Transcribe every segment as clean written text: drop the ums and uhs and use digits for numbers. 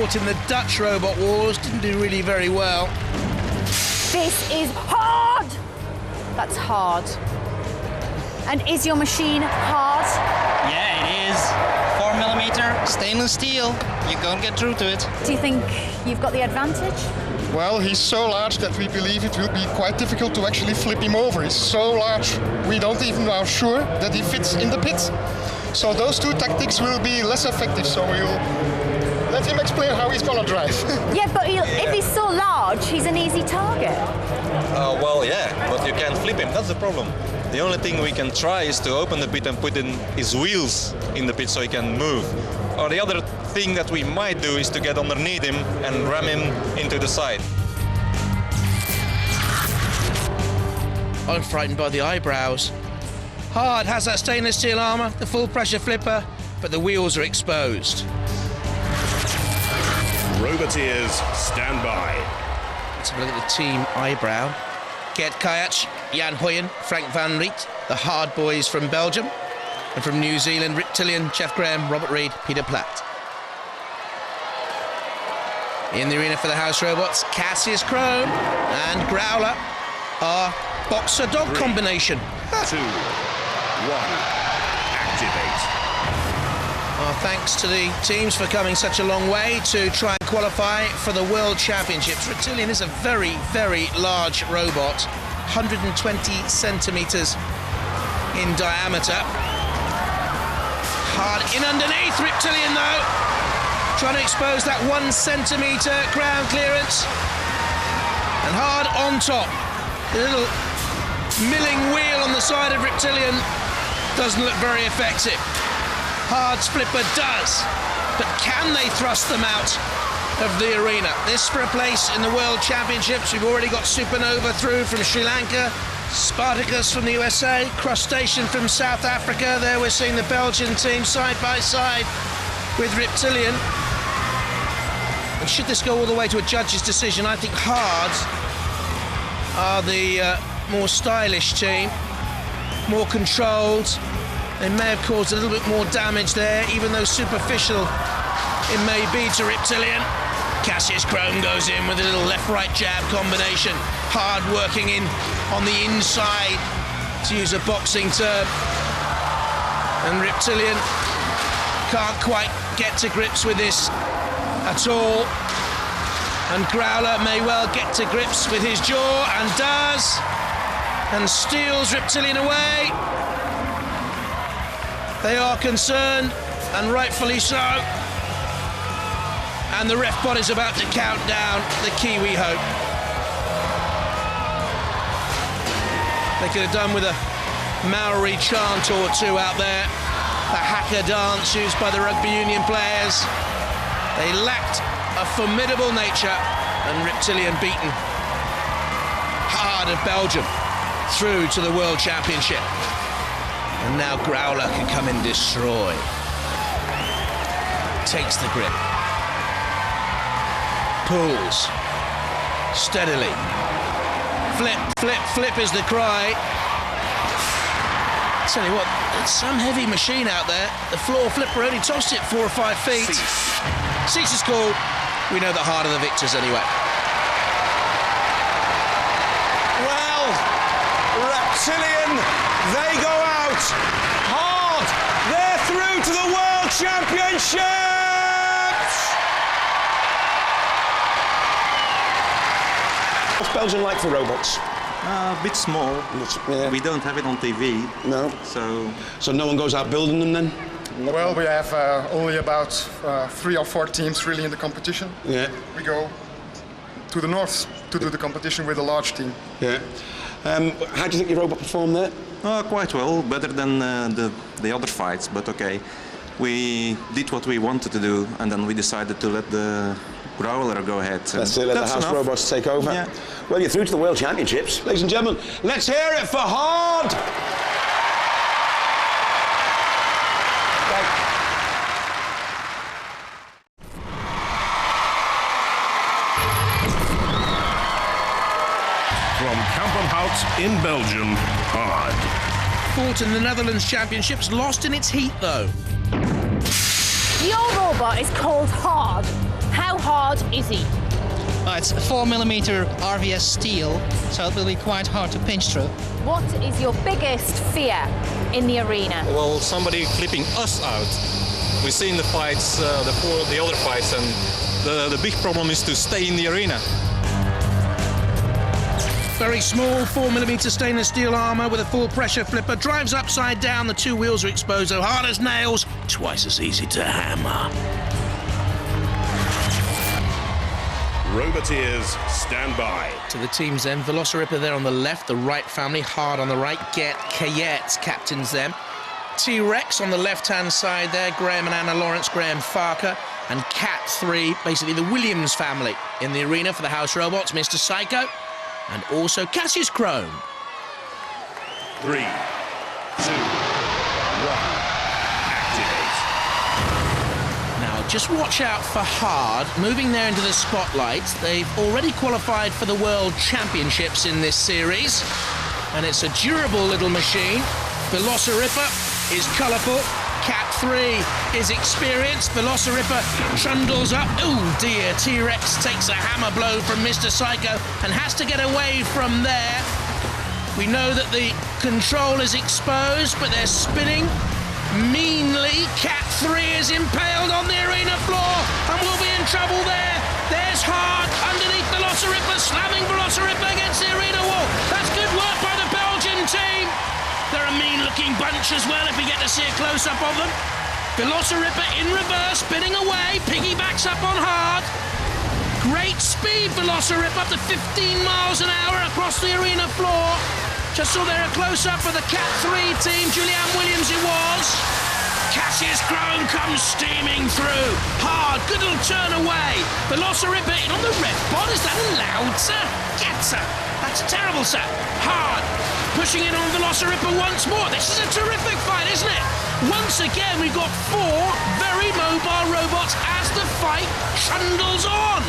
fought in the Dutch Robot Wars, didn't do really very well. This is hard! That's hard. And is your machine hard? Yeah, it is. 4mm stainless steel. You can't get through to it. Do you think you've got the advantage? Well, he's so large that we believe it will be quite difficult to actually flip him over. He's so large, we don't even are sure that he fits in the pit. So those two tactics will be less effective, so we'll let him explain how he's gonna drive. Yeah, but if he's so large, he's an easy target. Well, yeah, but you can't flip him, that's the problem. The only thing we can try is to open the pit and put in his wheels in the pit so he can move. Or the other thing that we might do is to get underneath him and ram him into the side. I'm frightened by the eyebrows. Hard has that stainless steel armour, the full pressure flipper, but the wheels are exposed. Roboteers, stand by. Let's have a look at the team eyebrow. Gert Kajac, Jan Hoyen, Frank van Riet, the hard boys from Belgium. And from New Zealand, Riptilion, Jeff Graham, Robert Reed, Peter Platt. In the arena for the house robots, Cassius Chrome and Growler are boxer-dog combination. 2, 1, activate. Our thanks to the teams for coming such a long way to try and qualify for the World Championships. Riptilion is a very, very large robot, 120 centimetres in diameter. Hard in underneath, Riptilion though, trying to expose that 1 centimetre ground clearance. And Hard on top. The little milling wheel on the side of Riptilion doesn't look very effective. Hard's flipper does, but can they thrust them out of the arena? This for a place in the World Championships. We've already got Supernova through from Sri Lanka, Spartacus from the USA, Crustacean from South Africa. There we're seeing the Belgian team side by side with Riptilion. And should this go all the way to a judge's decision, I think Hard are the more stylish team, more controlled. They may have caused a little bit more damage there, even though superficial it may be to Riptilion. Cassius Chrome goes in with a little left-right jab combination. Hard working in on the inside, to use a boxing term. And Riptilion can't quite get to grips with this at all. And Growler may well get to grips with his jaw, and does, and steals Riptilion away. They are concerned, and rightfully so. And the ref bot is about to count down the Kiwi hope. They could have done with a Maori chant or two out there. The haka dance used by the rugby union players. They lacked a formidable nature, and Riptilion beaten. Hard of Belgium through to the World Championship. And now Growler can come and destroy. Takes the grip. Pulls. Steadily. Flip, flip, flip is the cry. Tell you what, it's some heavy machine out there. The floor flipper only tossed it 4 or 5 feet. Cease is called. We know the Hard are the victors anyway. Well, Riptilion, they go out. Hard, they're through to the World Championships! What's Belgium like for robots? A bit small. Yeah. We don't have it on TV. No. So no one goes out building them then? Well, we have only about 3 or 4 teams really in the competition. Yeah. We go to the north to do the competition with a large team. Yeah. How do you think your robot performed there? Quite well, better than the other fights, but okay. We did what we wanted to do, and then we decided to let the Growler go ahead. Let's let the house robots take over. Yeah. Well, you're through to the World Championships. Ladies and gentlemen, let's hear it for Hard! From Kampenhout in Belgium, Hard. Fought in the Netherlands Championships, lost in its heat though. Your robot is called Hard. How hard is he? It's 4mm RVS steel, so it will be quite hard to pinch through. What is your biggest fear in the arena? Well, somebody flipping us out. We've seen the fights, the other fights, and the big problem is to stay in the arena. Very small 4mm stainless steel armour with a full pressure flipper. Drives upside down, the two wheels are exposed, so hard as nails. Twice as easy to hammer. Roboteers, stand by. To the teams then, Velocirippa there on the left, the right family, hard on the right. Get Kayet captains them. T-Rex on the left-hand side there, Graham and Anna Lawrence, Graham Farker. And Cat 3, basically the Williams family in the arena for the house robots, Mr. Psycho. And also Cassius Chrome. 3, 2, 1. Activate. Now, just watch out for Hard, moving there into the spotlight. They've already qualified for the World Championships in this series. And it's a durable little machine. Velocirippa is colourful. Cat 3 is experienced. Velocirippa trundles up. Oh dear, T-Rex takes a hammer blow from Mr. Psycho and has to get away from there. We know that the control is exposed, but they're spinning meanly. Cat 3 is impaled on the arena floor and will be in trouble there. There's Hard underneath Velocirippa, slamming Velocirippa against the arena wall. That's good work by the Belgian team. They're a mean-looking bunch as well if we get to see a close-up of them. Velocirippa in reverse, spinning away, piggybacks up on Hard. Great speed, Velocirippa, up to 15 miles an hour across the arena floor. Just saw there a close-up of the Cat 3 team, Julianne Williams it was. Cassius Chrome comes steaming through. Hard, good little turn away. Velocirippa in on the red bot. Is that allowed, sir? Get, sir. That's terrible, sir. Hard, pushing in on Velocirippa once more. This is a terrific fight, isn't it? Once again, we've got 4 very mobile robots as the fight trundles on.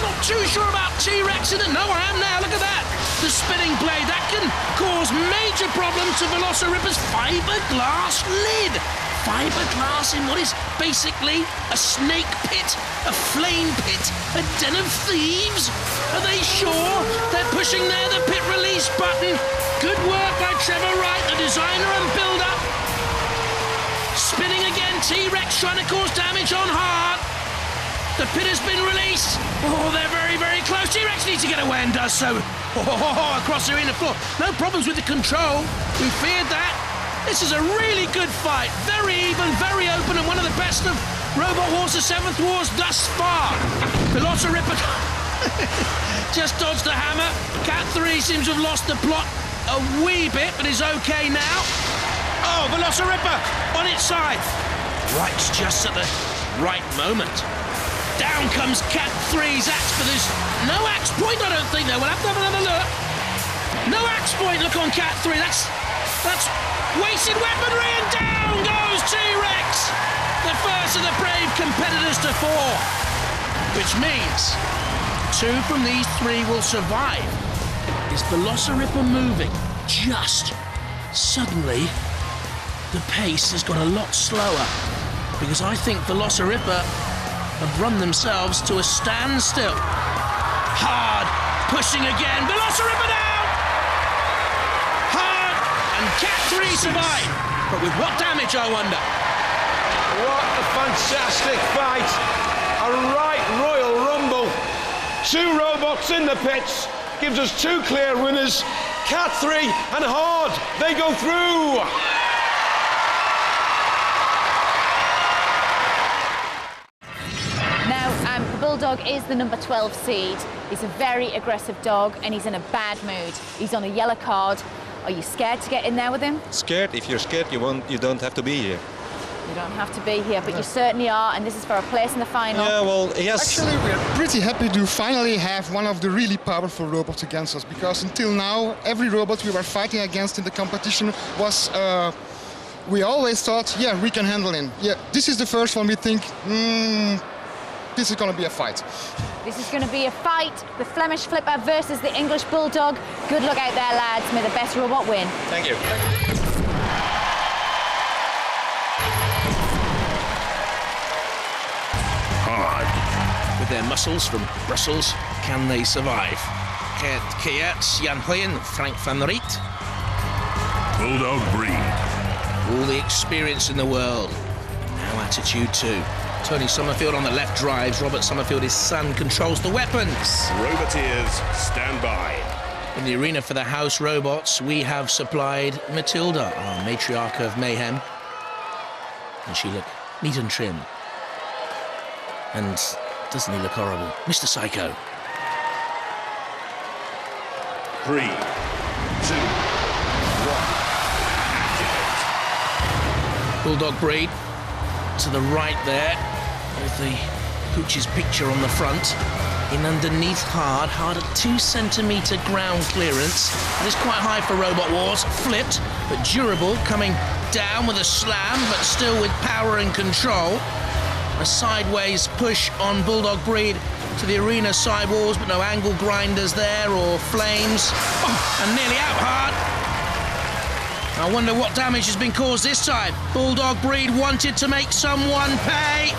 Not too sure about T-Rex in it. No, I am now. Look at that. The spinning blade. That can cause major problems to Velocirippa's fiberglass lid. Fiberglass in what is basically a snake pit, a flame pit, a den of thieves. Are they sure? They're pushing there the pit release button. Good work by Trevor Wright, the designer and builder. Spinning again, T-Rex trying to cause damage on Hard. The pit has been released. Oh, they're very, very close. T-Rex needs to get away and does so. Across the arena floor. No problems with the control. We feared that. This is a really good fight. Very even, very open, and one of the best of Robot Wars, the 7th Wars thus far. Velocirippa just dodged the hammer. Cat 3 seems to have lost the plot a wee bit, but is okay now. Oh, Velocirippa on its side. Right, just at the right moment. Down comes Cat 3's axe, but there's no axe point, I don't think, though. We'll have to have another look. No axe point, look on Cat 3. That's wasted weaponry, and down goes T-Rex. The first of the brave competitors to fall. Which means 2 from these 3 will survive. Is Velocirippa moving? Just suddenly, the pace has got a lot slower. Because I think Velocirippa have run themselves to a standstill. Hard, pushing again. Velocirippa down! Hard, and Cat 3 survive. But with what damage, I wonder? What a fantastic fight. A right royal rumble. 2 robots in the pits. Gives us 2 clear winners. Cat 3 and Hard. They go through. Bulldog is the number 12 seed. He's a very aggressive dog and he's in a bad mood. He's on a yellow card. Are you scared to get in there with him? Scared? If you're scared, you don't have to be here. You don't have to be here, but you certainly are, and this is for a place in the final. Yeah, well, yes. Actually, we're pretty happy to finally have one of the really powerful robots against us, because until now, every robot we were fighting against in the competition was... we always thought, yeah, we can handle him. Yeah, this is the first one we think, this is going to be a fight. This is going to be a fight. The Flemish Flipper versus the English Bulldog. Good luck out there, lads. May the best robot win. Thank you. Hard. with their muscles from Brussels. Can they survive? Kiat, Jan Hoyen, Frank van Riet. Bulldog breed. All the experience in the world. Now attitude too. Tony Summerfield on the left drives. Robert Summerfield, his son, controls the weapons. Roboteers, stand by. In the arena for the house robots, we have supplied Matilda, our matriarch of mayhem. And she look neat and trim. And doesn't he look horrible? Mr. Psycho. 3, 2, 1. Activate. Bulldog breed to the right there, with the Pooch's picture on the front. In underneath hard at 2 centimetre ground clearance. That is quite high for Robot Wars. Flipped, but durable, coming down with a slam, but still with power and control. A sideways push on Bulldog breed to the arena sidewalls, but no angle grinders there or flames. Oh, and nearly out hard. I wonder what damage has been caused this time. Bulldog breed wanted to make someone pay.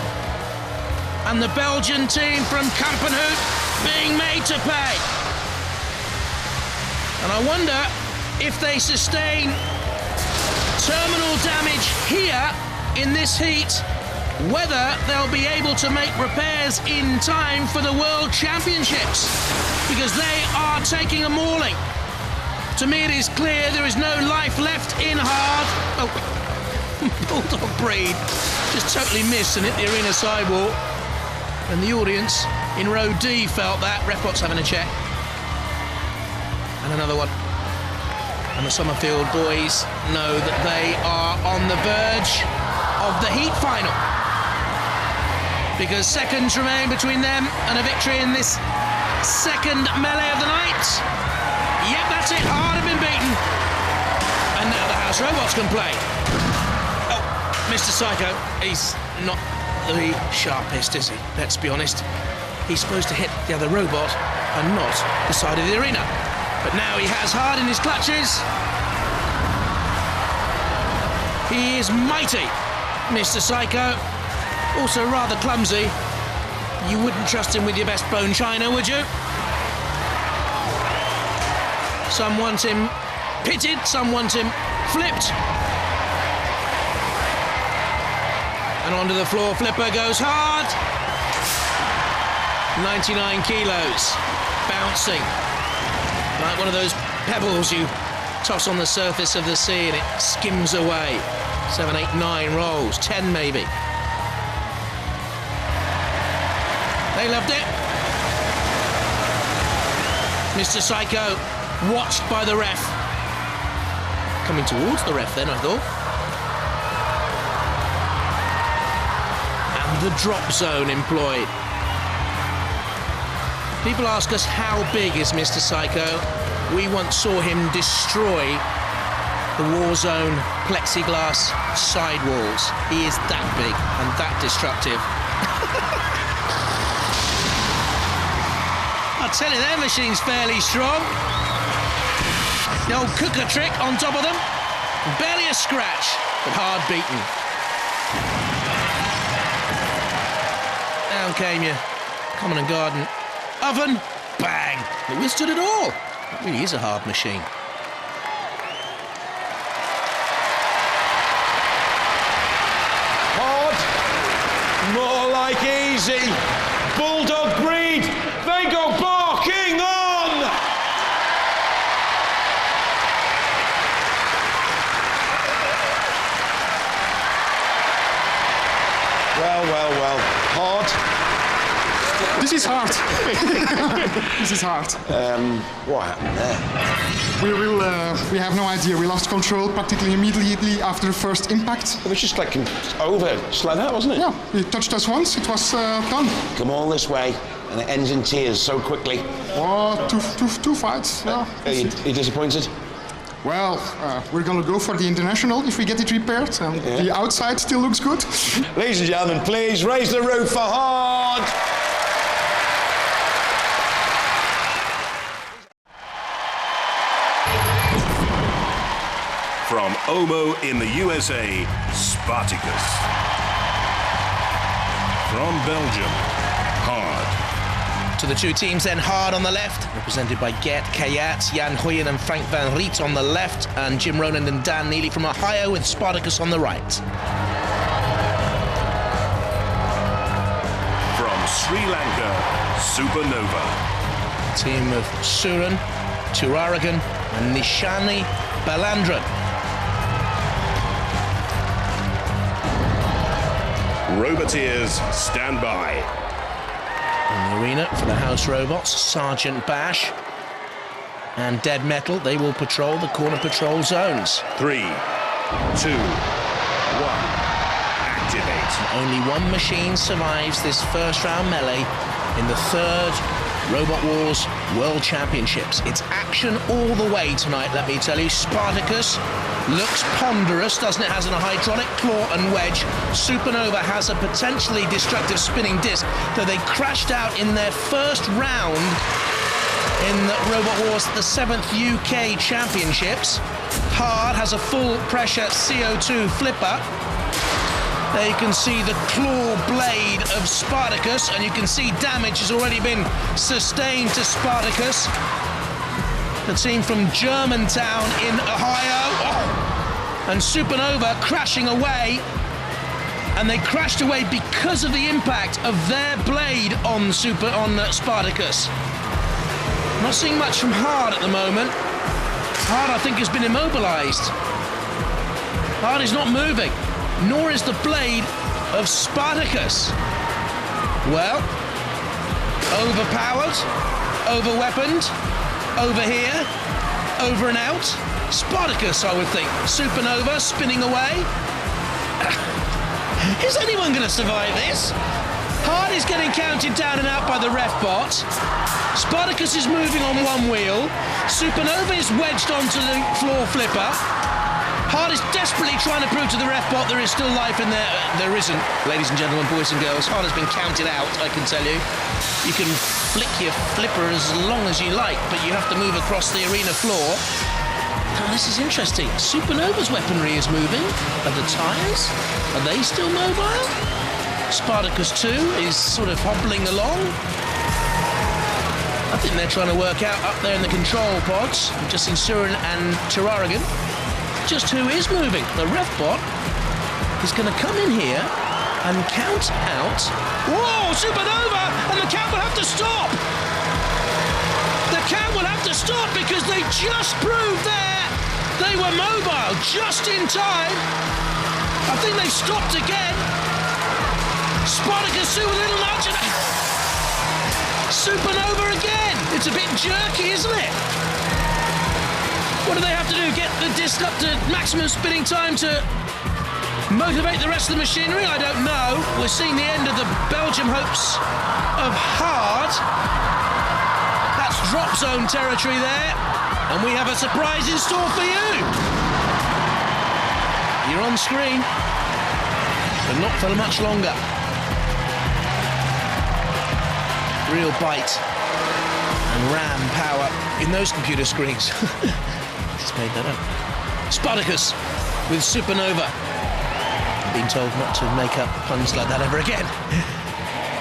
And the Belgian team from Kampenhout being made to pay. And I wonder if they sustain terminal damage here in this heat, whether they'll be able to make repairs in time for the World Championships, because they are taking a mauling. To me it is clear there is no life left in hard. Oh, Bulldog breed just totally missed and hit the arena sidewall. And the audience in row D felt that. Repot's having a check. And another one. And the Summerfield boys know that they are on the verge of the heat final. Because seconds remain between them and a victory in this second melee of the night. Yep, that's it. Hard have been beaten. And now the house robots can play. Oh, Mr. Psycho, he's not the sharpest, is he? Let's be honest. He's supposed to hit the other robot and not the side of the arena. But now he has hard in his clutches. He is mighty, Mr. Psycho. Also rather clumsy. You wouldn't trust him with your best bone china, would you? Some want him pitted, some want him flipped. And onto the floor, Flipper goes hard. 99 kilos, bouncing. Like one of those pebbles you toss on the surface of the sea and it skims away. 7, 8, 9 rolls, 10 maybe. They loved it. Mr. Psycho, watched by the ref. Coming towards the ref then, I thought. The drop zone employed. People ask us how big is Mr. Psycho. We once saw him destroy the Warzone plexiglass sidewalls. He is that big and that destructive. I tell you, their machine's fairly strong. The old cooker trick on top of them. Barely a scratch, but hard beaten. Down came your common and garden oven, bang! It withstood it all. It really is a hard machine. Hard, more like easy. Bulldog breed, they go barking on! Well, hard. This is hard. This is hard. What happened there? We have no idea. We lost control practically immediately after the first impact. It was just like over, just like that, wasn't it? Yeah, it touched us once. It was done. Come all this way, and it ends in tears so quickly. Oh, two fights. Yeah. Are you disappointed? Well, we're gonna go for the international if we get it repaired, and the outside still looks good. Ladies and gentlemen, please raise the roof for hard. From Omo in the USA, Spartacus. From Belgium, Hard. To the two teams then, Hard on the left, represented by Gert Kayat, Jan Huyen and Frank van Riet on the left, and Jim Ronan and Dan Neely from Ohio with Spartacus on the right. From Sri Lanka, Supernova. Team of Suran, Turaragan and Nishani Balandran. Roboteers, stand by. In the arena for the House Robots, Sergeant Bash and Dead Metal. They will patrol the corner patrol zones. 3, 2, 1. Activate. Only one machine survives this first round melee in the third Robot Wars World Championships. It's action all the way tonight, let me tell you. Spartacus looks ponderous, doesn't it? Has a hydraulic claw and wedge. Supernova has a potentially destructive spinning disc, though they crashed out in their first round in Robot Wars, the 7th UK Championships. Hard has a full pressure CO2 flipper. There you can see the claw blade of Spartacus, and you can see damage has already been sustained to Spartacus. The team from Germantown in Ohio. Oh. And Supernova crashing away. And they crashed away because of the impact of their blade on Spartacus. Not seeing much from Hard at the moment. Hard, I think, has been immobilized. Hard is not moving, nor is the blade of Spartacus. Well, overpowered, over-weaponed, over here, over and out. Spartacus, I would think. Supernova spinning away. Is anyone going to survive this? Hard is getting counted down and out by the ref bot. Spartacus is moving on one wheel. Supernova is wedged onto the floor flipper. Hard is desperately trying to prove to the ref bot there is still life in there. There isn't, ladies and gentlemen, boys and girls. Hard has been counted out, I can tell you. You can flick your flipper as long as you like, but you have to move across the arena floor. Now, this is interesting. Supernova's weaponry is moving. Are the tyres? Are they still mobile? Spartacus 2 is sort of hobbling along. I think they're trying to work out up there in the control pods, just in Surin and Turaragan, just who is moving. The ref bot is going to come in here and count out. Whoa, Supernova! And the count will have to stop! The count will have to stop because they just proved there they were mobile just in time. I think they've stopped again. Spartacus with a little nudge and Supernova again. It's a bit jerky, isn't it? What do they have to do? Get the disc up to maximum spinning time to motivate the rest of the machinery? I don't know. We're seeing the end of the Belgium hopes of Hard. That's drop zone territory there. And we have a surprise in store for you. You're on screen, but not for much longer. Real bite and ram power in those computer screens. Just made that up. Spartacus with Supernova. Being told not to make up puns like that ever again.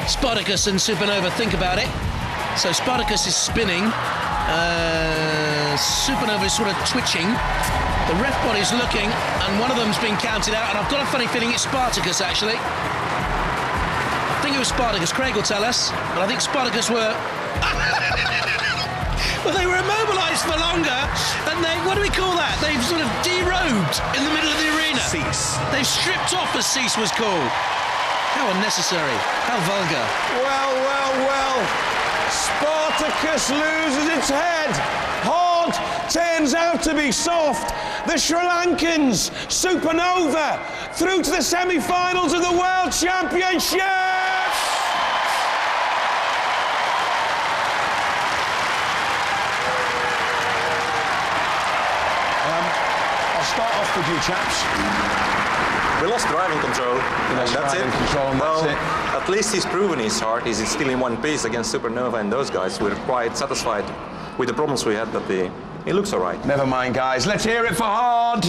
Spartacus and Supernova, think about it. So Spartacus is spinning. Supernova is sort of twitching. The ref bot is looking, and one of them's been counted out, and I've got a funny feeling it's Spartacus, actually. I think it was Spartacus. Craig will tell us. But I think Spartacus were... well, they were immobilised for longer, and they... what do we call that? They've sort of derobed in the middle of the arena. Cease. They've stripped off, as cease was called. How unnecessary. How vulgar. Well, well, well. Spartacus loses its head. Hard turns out to be soft. The Sri Lankans, Supernova, through to the semi-finals of the World Championships. I'll start off with you chaps. We lost driving control. That's it. At least he's proven his heart. He's still in one piece against Supernova and those guys. We're quite satisfied with the problems we had, but he looks all right. Never mind, guys. Let's hear it for Hard.